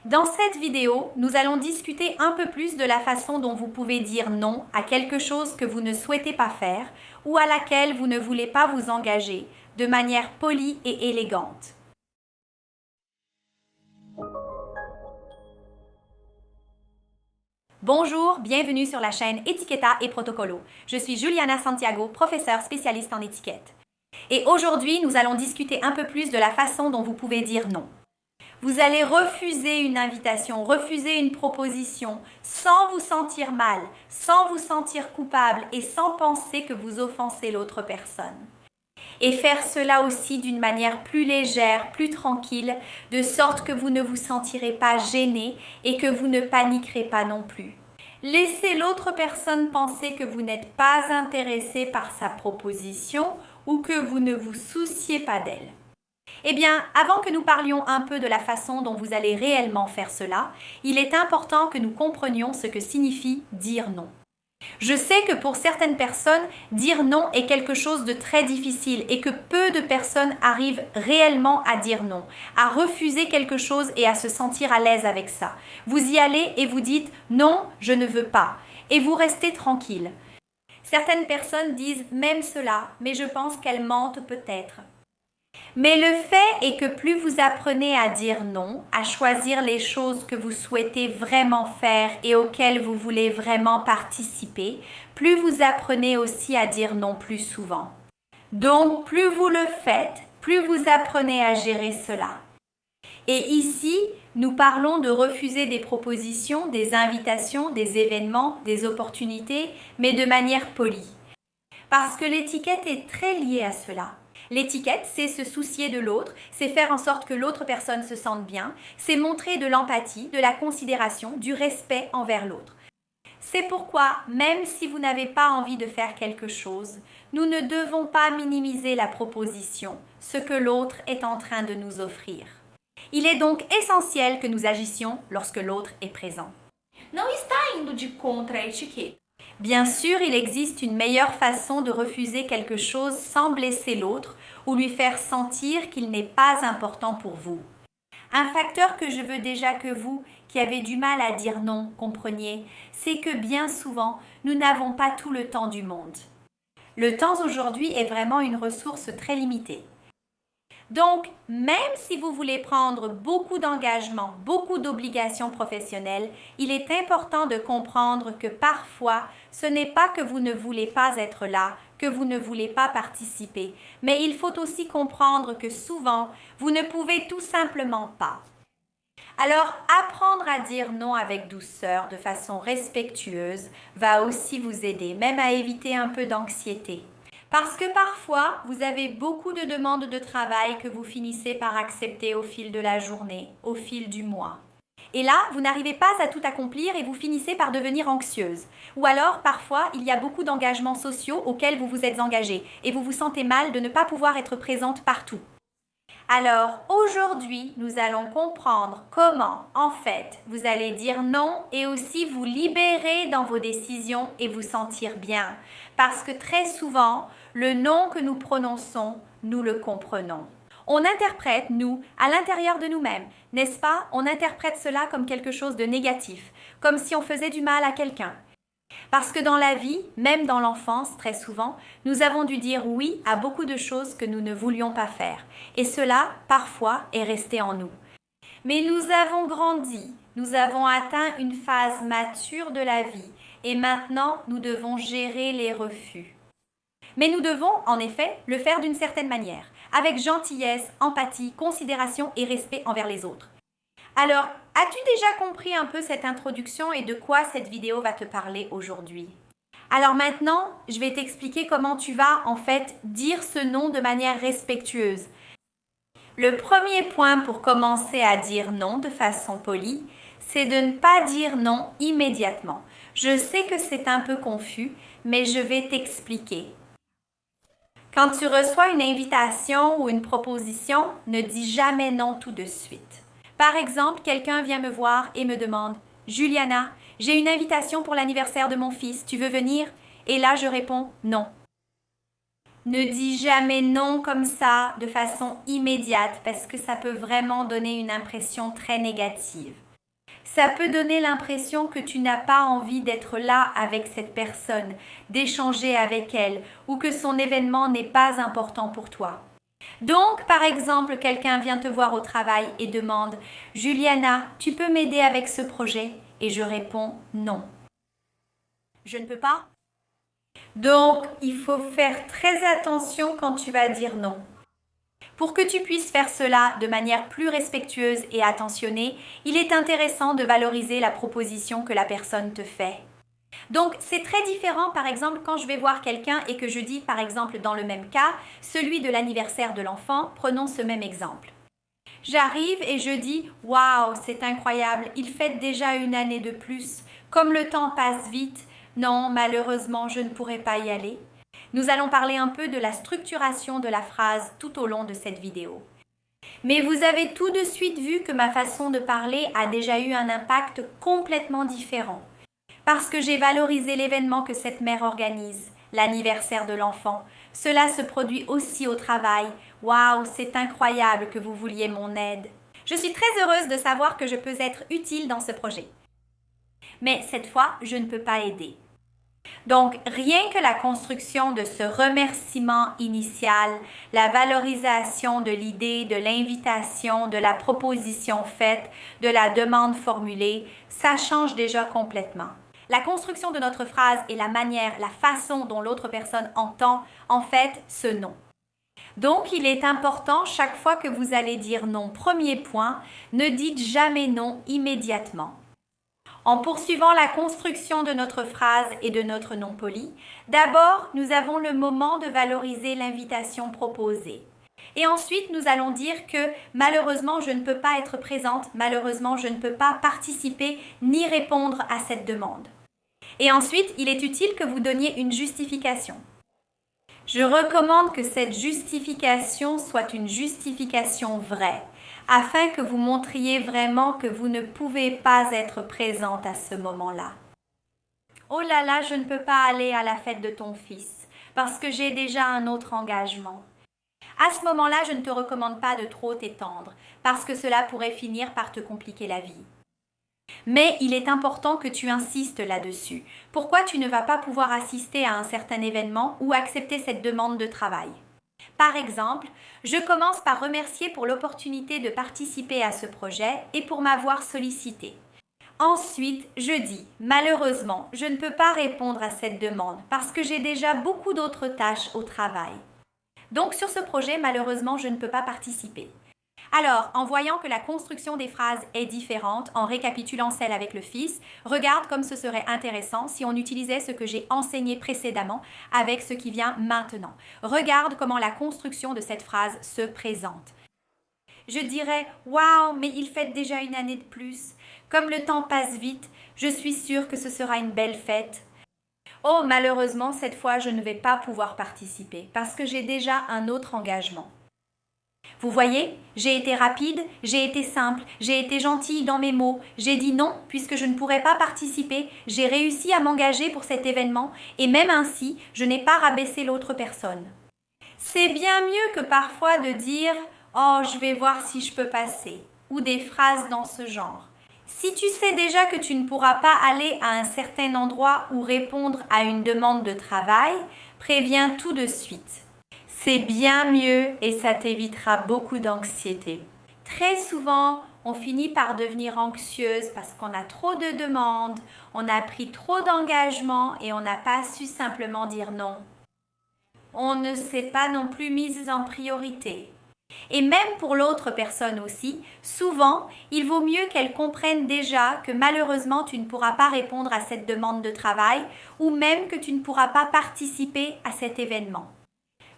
Dans cette vidéo, nous allons discuter un peu plus de la façon dont vous pouvez dire non à quelque chose que vous ne souhaitez pas faire ou à laquelle vous ne voulez pas vous engager de manière polie et élégante. Bonjour, bienvenue sur la chaîne Etiqueta et Protocolo. Je suis Juliana Santiago, professeure spécialiste en étiquette. Et aujourd'hui, nous allons discuter un peu plus de la façon dont vous pouvez dire non. Vous allez refuser une invitation, refuser une proposition sans vous sentir mal, sans vous sentir coupable et sans penser que vous offensez l'autre personne. Et faire cela aussi d'une manière plus légère, plus tranquille, de sorte que vous ne vous sentirez pas gêné et que vous ne paniquerez pas non plus. Laissez l'autre personne penser que vous n'êtes pas intéressé par sa proposition ou que vous ne vous souciez pas d'elle. Eh bien, avant que nous parlions un peu de la façon dont vous allez réellement faire cela, il est important que nous comprenions ce que signifie dire non. Je sais que pour certaines personnes, dire non est quelque chose de très difficile et que peu de personnes arrivent réellement à dire non, à refuser quelque chose et à se sentir à l'aise avec ça. Vous y allez et vous dites « non, je ne veux pas » et vous restez tranquille. Certaines personnes disent même cela, mais je pense qu'elles mentent peut-être. Mais le fait est que plus vous apprenez à dire non, à choisir les choses que vous souhaitez vraiment faire et auxquelles vous voulez vraiment participer, plus vous apprenez aussi à dire non plus souvent. Donc, plus vous le faites, plus vous apprenez à gérer cela. Et ici, nous parlons de refuser des propositions, des invitations, des événements, des opportunités, mais de manière polie. Parce que l'étiquette est très liée à cela. L'étiquette, c'est se soucier de l'autre, c'est faire en sorte que l'autre personne se sente bien, c'est montrer de l'empathie, de la considération, du respect envers l'autre. C'est pourquoi, même si vous n'avez pas envie de faire quelque chose, nous ne devons pas minimiser la proposition, ce que l'autre est en train de nous offrir. Il est donc essentiel que nous agissions lorsque l'autre est présent. Não está indo de contra a etiqueta. Bien sûr, il existe une meilleure façon de refuser quelque chose sans blesser l'autre ou lui faire sentir qu'il n'est pas important pour vous. Un facteur que je veux déjà que vous, qui avez du mal à dire non, compreniez, c'est que bien souvent, nous n'avons pas tout le temps du monde. Le temps aujourd'hui est vraiment une ressource très limitée. Donc, même si vous voulez prendre beaucoup d'engagements, beaucoup d'obligations professionnelles, il est important de comprendre que parfois, ce n'est pas que vous ne voulez pas être là, que vous ne voulez pas participer, mais il faut aussi comprendre que souvent, vous ne pouvez tout simplement pas. Alors, apprendre à dire non avec douceur, de façon respectueuse, va aussi vous aider, même à éviter un peu d'anxiété. Parce que parfois, vous avez beaucoup de demandes de travail que vous finissez par accepter au fil de la journée, au fil du mois. Et là, vous n'arrivez pas à tout accomplir et vous finissez par devenir anxieuse. Ou alors, parfois, il y a beaucoup d'engagements sociaux auxquels vous vous êtes engagée et vous vous sentez mal de ne pas pouvoir être présente partout. Alors, aujourd'hui, nous allons comprendre comment, en fait, vous allez dire non et aussi vous libérer dans vos décisions et vous sentir bien. Parce que très souvent, le non que nous prononçons, nous le comprenons. On interprète, nous, à l'intérieur de nous-mêmes, n'est-ce pas? On interprète cela comme quelque chose de négatif, comme si on faisait du mal à quelqu'un. Parce que dans la vie, même dans l'enfance, très souvent, nous avons dû dire oui à beaucoup de choses que nous ne voulions pas faire. Et cela, parfois, est resté en nous. Mais nous avons grandi, nous avons atteint une phase mature de la vie et maintenant, nous devons gérer les refus. Mais nous devons, en effet, le faire d'une certaine manière, avec gentillesse, empathie, considération et respect envers les autres. Alors, as-tu déjà compris un peu cette introduction et de quoi cette vidéo va te parler aujourd'hui? Alors maintenant, je vais t'expliquer comment tu vas en fait dire ce non de manière respectueuse. Le premier point pour commencer à dire non de façon polie, c'est de ne pas dire non immédiatement. Je sais que c'est un peu confus, mais je vais t'expliquer. Quand tu reçois une invitation ou une proposition, ne dis jamais non tout de suite. Par exemple, quelqu'un vient me voir et me demande « Juliana, j'ai une invitation pour l'anniversaire de mon fils, tu veux venir ?» Et là, je réponds « Non ». Ne dis jamais non comme ça, de façon immédiate, parce que ça peut vraiment donner une impression très négative. Ça peut donner l'impression que tu n'as pas envie d'être là avec cette personne, d'échanger avec elle, ou que son événement n'est pas important pour toi. Donc, par exemple, quelqu'un vient te voir au travail et demande « Juliana, tu peux m'aider avec ce projet ?» Et je réponds « Non. » Je ne peux pas. Donc, il faut faire très attention quand tu vas dire non. Pour que tu puisses faire cela de manière plus respectueuse et attentionnée, il est intéressant de valoriser la proposition que la personne te fait. Donc, c'est très différent, par exemple, quand je vais voir quelqu'un et que je dis, par exemple, dans le même cas, celui de l'anniversaire de l'enfant, prenons ce même exemple. J'arrive et je dis « Waouh, c'est incroyable, il fête déjà une année de plus. Comme le temps passe vite, non, malheureusement, je ne pourrai pas y aller. » Nous allons parler un peu de la structuration de la phrase tout au long de cette vidéo. Mais vous avez tout de suite vu que ma façon de parler a déjà eu un impact complètement différent. Parce que j'ai valorisé l'événement que cette mère organise, l'anniversaire de l'enfant. Cela se produit aussi au travail. Waouh, c'est incroyable que vous vouliez mon aide. Je suis très heureuse de savoir que je peux être utile dans ce projet. Mais cette fois, je ne peux pas aider. Donc, rien que la construction de ce remerciement initial, la valorisation de l'idée, de l'invitation, de la proposition faite, de la demande formulée, ça change déjà complètement. La construction de notre phrase et la manière, la façon dont l'autre personne entend, en fait, ce non. Donc, il est important, chaque fois que vous allez dire non, premier point, ne dites jamais non immédiatement. En poursuivant la construction de notre phrase et de notre non poli, d'abord, nous avons le moment de valoriser l'invitation proposée. Et ensuite, nous allons dire que malheureusement, je ne peux pas être présente, malheureusement, je ne peux pas participer ni répondre à cette demande. Et ensuite, il est utile que vous donniez une justification. Je recommande que cette justification soit une justification vraie, afin que vous montriez vraiment que vous ne pouvez pas être présente à ce moment-là. Oh là là, je ne peux pas aller à la fête de ton fils, parce que j'ai déjà un autre engagement. À ce moment-là, je ne te recommande pas de trop t'étendre, parce que cela pourrait finir par te compliquer la vie. Mais il est important que tu insistes là-dessus. Pourquoi tu ne vas pas pouvoir assister à un certain événement ou accepter cette demande de travail? Par exemple, je commence par remercier pour l'opportunité de participer à ce projet et pour m'avoir sollicité. Ensuite, je dis « Malheureusement, je ne peux pas répondre à cette demande parce que j'ai déjà beaucoup d'autres tâches au travail. Donc sur ce projet, malheureusement, je ne peux pas participer. » Alors, en voyant que la construction des phrases est différente, en récapitulant celle avec le fils, regarde comme ce serait intéressant si on utilisait ce que j'ai enseigné précédemment avec ce qui vient maintenant. Regarde comment la construction de cette phrase se présente. Je dirais « Waouh, mais il fête déjà une année de plus. Comme le temps passe vite, je suis sûre que ce sera une belle fête. Oh, malheureusement, cette fois, je ne vais pas pouvoir participer parce que j'ai déjà un autre engagement. » Vous voyez, j'ai été rapide, j'ai été simple, j'ai été gentille dans mes mots, j'ai dit non puisque je ne pourrais pas participer, j'ai réussi à m'engager pour cet événement et même ainsi, je n'ai pas rabaissé l'autre personne. C'est bien mieux que parfois de dire « Oh, je vais voir si je peux passer » ou des phrases dans ce genre. Si tu sais déjà que tu ne pourras pas aller à un certain endroit ou répondre à une demande de travail, préviens tout de suite. C'est bien mieux et ça t'évitera beaucoup d'anxiété. Très souvent, on finit par devenir anxieuse parce qu'on a trop de demandes, on a pris trop d'engagements et on n'a pas su simplement dire non. On ne s'est pas non plus mise en priorité. Et même pour l'autre personne aussi, souvent, il vaut mieux qu'elle comprenne déjà que malheureusement tu ne pourras pas répondre à cette demande de travail ou même que tu ne pourras pas participer à cet événement.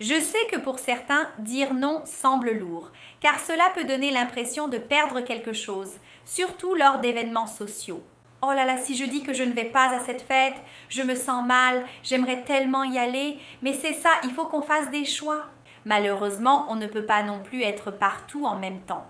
Je sais que pour certains, dire non semble lourd, car cela peut donner l'impression de perdre quelque chose, surtout lors d'événements sociaux. Oh là là, si je dis que je ne vais pas à cette fête, je me sens mal, j'aimerais tellement y aller, mais c'est ça, il faut qu'on fasse des choix. Malheureusement, on ne peut pas non plus être partout en même temps.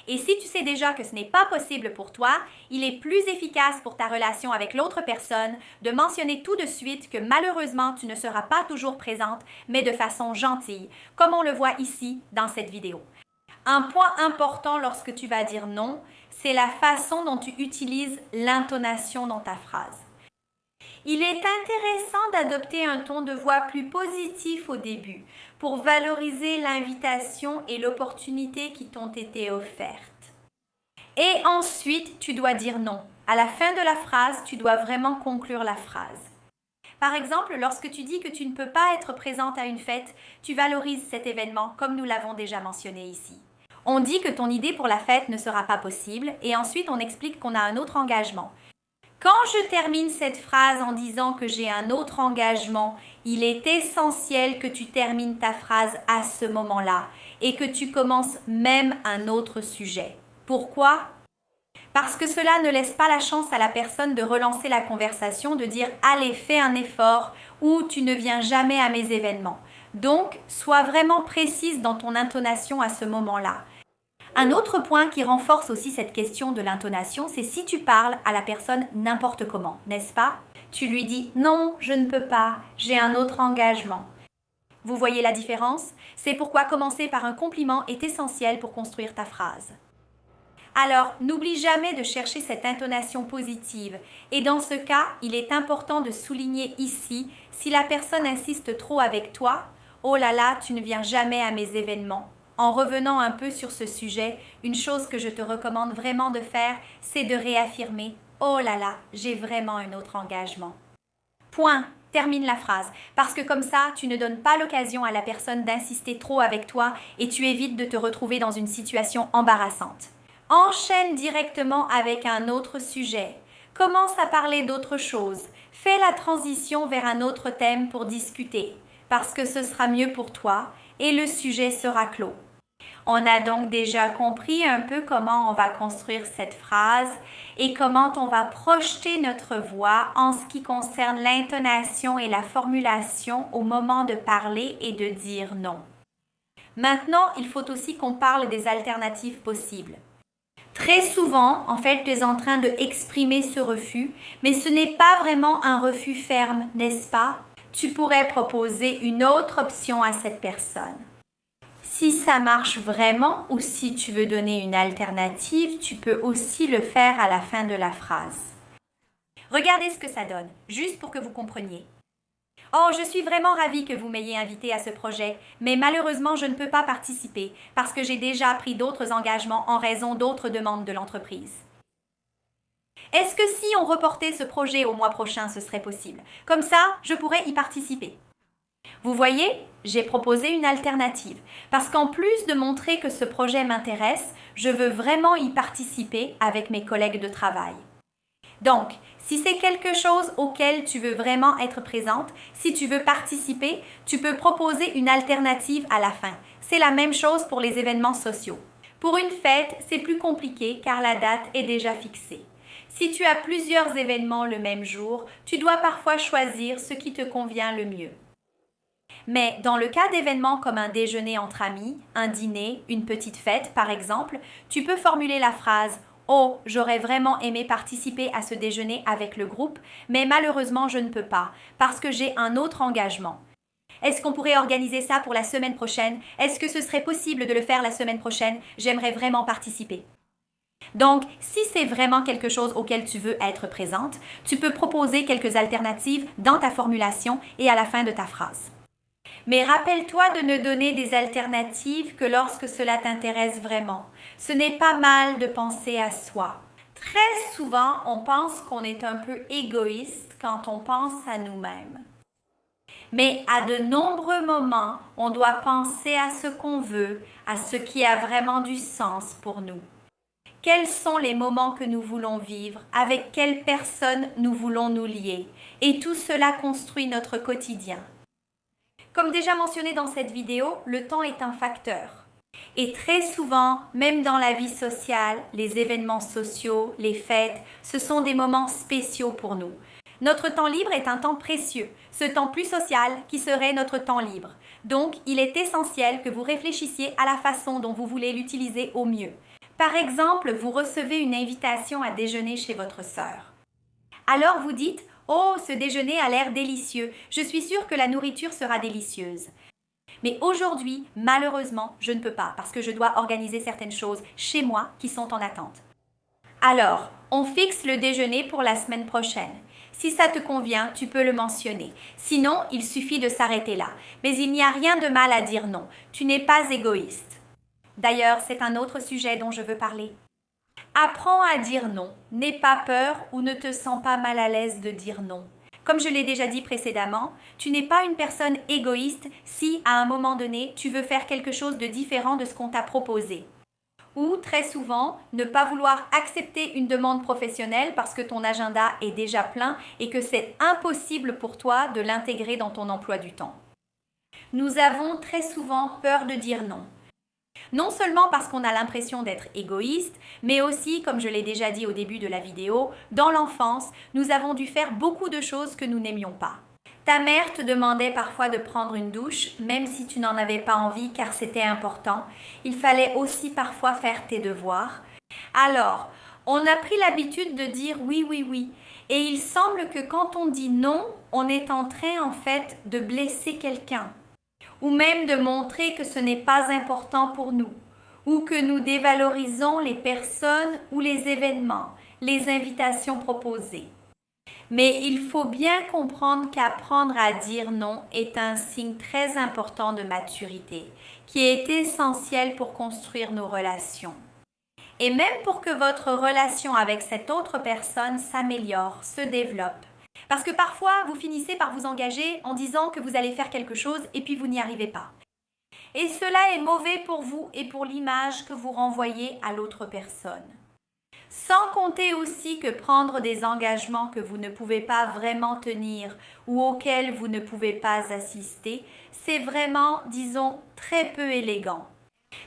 Et si tu sais déjà que ce n'est pas possible pour toi, il est plus efficace pour ta relation avec l'autre personne de mentionner tout de suite que malheureusement tu ne seras pas toujours présente, mais de façon gentille, comme on le voit ici dans cette vidéo. Un point important lorsque tu vas dire non, c'est la façon dont tu utilises l'intonation dans ta phrase. Il est intéressant d'adopter un ton de voix plus positif au début pour valoriser l'invitation et l'opportunité qui t'ont été offertes. Et ensuite, tu dois dire non. À la fin de la phrase, tu dois vraiment conclure la phrase. Par exemple, lorsque tu dis que tu ne peux pas être présente à une fête, tu valorises cet événement comme nous l'avons déjà mentionné ici. On dit que ton idée pour la fête ne sera pas possible et ensuite on explique qu'on a un autre engagement. Quand je termine cette phrase en disant que j'ai un autre engagement, il est essentiel que tu termines ta phrase à ce moment-là et que tu commences même un autre sujet. Pourquoi ? Parce que cela ne laisse pas la chance à la personne de relancer la conversation, de dire « Allez, fais un effort » ou « Tu ne viens jamais à mes événements ». Donc, sois vraiment précise dans ton intonation à ce moment-là. Un autre point qui renforce aussi cette question de l'intonation, c'est si tu parles à la personne n'importe comment, n'est-ce pas? Tu lui dis « Non, je ne peux pas, j'ai un autre engagement ». Vous voyez la différence? C'est pourquoi commencer par un compliment est essentiel pour construire ta phrase. Alors, n'oublie jamais de chercher cette intonation positive. Et dans ce cas, il est important de souligner ici, si la personne insiste trop avec toi, « Oh là là, tu ne viens jamais à mes événements ». En revenant un peu sur ce sujet, une chose que je te recommande vraiment de faire, c'est de réaffirmer « Oh là là, j'ai vraiment un autre engagement ». Point. Termine la phrase, parce que comme ça, tu ne donnes pas l'occasion à la personne d'insister trop avec toi et tu évites de te retrouver dans une situation embarrassante. Enchaîne directement avec un autre sujet. Commence à parler d'autre chose. Fais la transition vers un autre thème pour discuter, parce que ce sera mieux pour toi et le sujet sera clos. On a donc déjà compris un peu comment on va construire cette phrase et comment on va projeter notre voix en ce qui concerne l'intonation et la formulation au moment de parler et de dire non. Maintenant, il faut aussi qu'on parle des alternatives possibles. Très souvent, en fait, tu es en train d'exprimer ce refus, mais ce n'est pas vraiment un refus ferme, n'est-ce pas? Tu pourrais proposer une autre option à cette personne. Si ça marche vraiment ou si tu veux donner une alternative, tu peux aussi le faire à la fin de la phrase. Regardez ce que ça donne, juste pour que vous compreniez. Oh, je suis vraiment ravie que vous m'ayez invité à ce projet, mais malheureusement, je ne peux pas participer parce que j'ai déjà pris d'autres engagements en raison d'autres demandes de l'entreprise. Est-ce que si on reportait ce projet au mois prochain, ce serait possible? Comme ça, je pourrais y participer. Vous voyez, j'ai proposé une alternative parce qu'en plus de montrer que ce projet m'intéresse, je veux vraiment y participer avec mes collègues de travail. Donc, si c'est quelque chose auquel tu veux vraiment être présente, si tu veux participer, tu peux proposer une alternative à la fin. C'est la même chose pour les événements sociaux. Pour une fête, c'est plus compliqué car la date est déjà fixée. Si tu as plusieurs événements le même jour, tu dois parfois choisir ce qui te convient le mieux. Mais dans le cas d'événements comme un déjeuner entre amis, un dîner, une petite fête par exemple, tu peux formuler la phrase « Oh, j'aurais vraiment aimé participer à ce déjeuner avec le groupe, mais malheureusement je ne peux pas parce que j'ai un autre engagement. Est-ce qu'on pourrait organiser ça pour la semaine prochaine? Est-ce que ce serait possible de le faire la semaine prochaine? J'aimerais vraiment participer. » Donc, si c'est vraiment quelque chose auquel tu veux être présente, tu peux proposer quelques alternatives dans ta formulation et à la fin de ta phrase. Mais rappelle-toi de ne donner des alternatives que lorsque cela t'intéresse vraiment. Ce n'est pas mal de penser à soi. Très souvent, on pense qu'on est un peu égoïste quand on pense à nous-mêmes. Mais à de nombreux moments, on doit penser à ce qu'on veut, à ce qui a vraiment du sens pour nous. Quels sont les moments que nous voulons vivre? Avec quelles personnes nous voulons nous lier? Et tout cela construit notre quotidien. Comme déjà mentionné dans cette vidéo, le temps est un facteur. Et très souvent, même dans la vie sociale, les événements sociaux, les fêtes, ce sont des moments spéciaux pour nous. Notre temps libre est un temps précieux, ce temps plus social qui serait notre temps libre. Donc, il est essentiel que vous réfléchissiez à la façon dont vous voulez l'utiliser au mieux. Par exemple, vous recevez une invitation à déjeuner chez votre sœur. Alors vous dites « Oh, ce déjeuner a l'air délicieux. Je suis sûre que la nourriture sera délicieuse. Mais aujourd'hui, malheureusement, je ne peux pas parce que je dois organiser certaines choses chez moi qui sont en attente. » Alors, on fixe le déjeuner pour la semaine prochaine. Si ça te convient, tu peux le mentionner. Sinon, il suffit de s'arrêter là. Mais il n'y a rien de mal à dire non. Tu n'es pas égoïste. D'ailleurs, c'est un autre sujet dont je veux parler. Apprends à dire non. N'aie pas peur ou ne te sens pas mal à l'aise de dire non. Comme je l'ai déjà dit précédemment, tu n'es pas une personne égoïste si, à un moment donné, tu veux faire quelque chose de différent de ce qu'on t'a proposé. Ou, très souvent, ne pas vouloir accepter une demande professionnelle parce que ton agenda est déjà plein et que c'est impossible pour toi de l'intégrer dans ton emploi du temps. Nous avons très souvent peur de dire non. Non seulement parce qu'on a l'impression d'être égoïste, mais aussi, comme je l'ai déjà dit au début de la vidéo, dans l'enfance, nous avons dû faire beaucoup de choses que nous n'aimions pas. Ta mère te demandait parfois de prendre une douche, même si tu n'en avais pas envie car c'était important. Il fallait aussi parfois faire tes devoirs. Alors, on a pris l'habitude de dire oui, oui, oui. Et il semble que quand on dit non, on est en train en fait de blesser quelqu'un. Ou même de montrer que ce n'est pas important pour nous. Ou que nous dévalorisons les personnes ou les événements, les invitations proposées. Mais il faut bien comprendre qu'apprendre à dire non est un signe très important de maturité, qui est essentiel pour construire nos relations. Et même pour que votre relation avec cette autre personne s'améliore, se développe. Parce que parfois, vous finissez par vous engager en disant que vous allez faire quelque chose et puis vous n'y arrivez pas. Et cela est mauvais pour vous et pour l'image que vous renvoyez à l'autre personne. Sans compter aussi que prendre des engagements que vous ne pouvez pas vraiment tenir ou auxquels vous ne pouvez pas assister, c'est vraiment, disons, très peu élégant.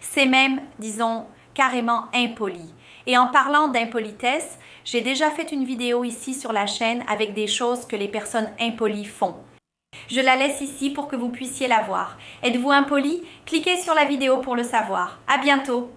C'est même, disons, carrément impoli. Et en parlant d'impolitesse, j'ai déjà fait une vidéo ici sur la chaîne avec des choses que les personnes impolies font. Je la laisse ici pour que vous puissiez la voir. Êtes-vous impoli? Cliquez sur la vidéo pour le savoir. À bientôt!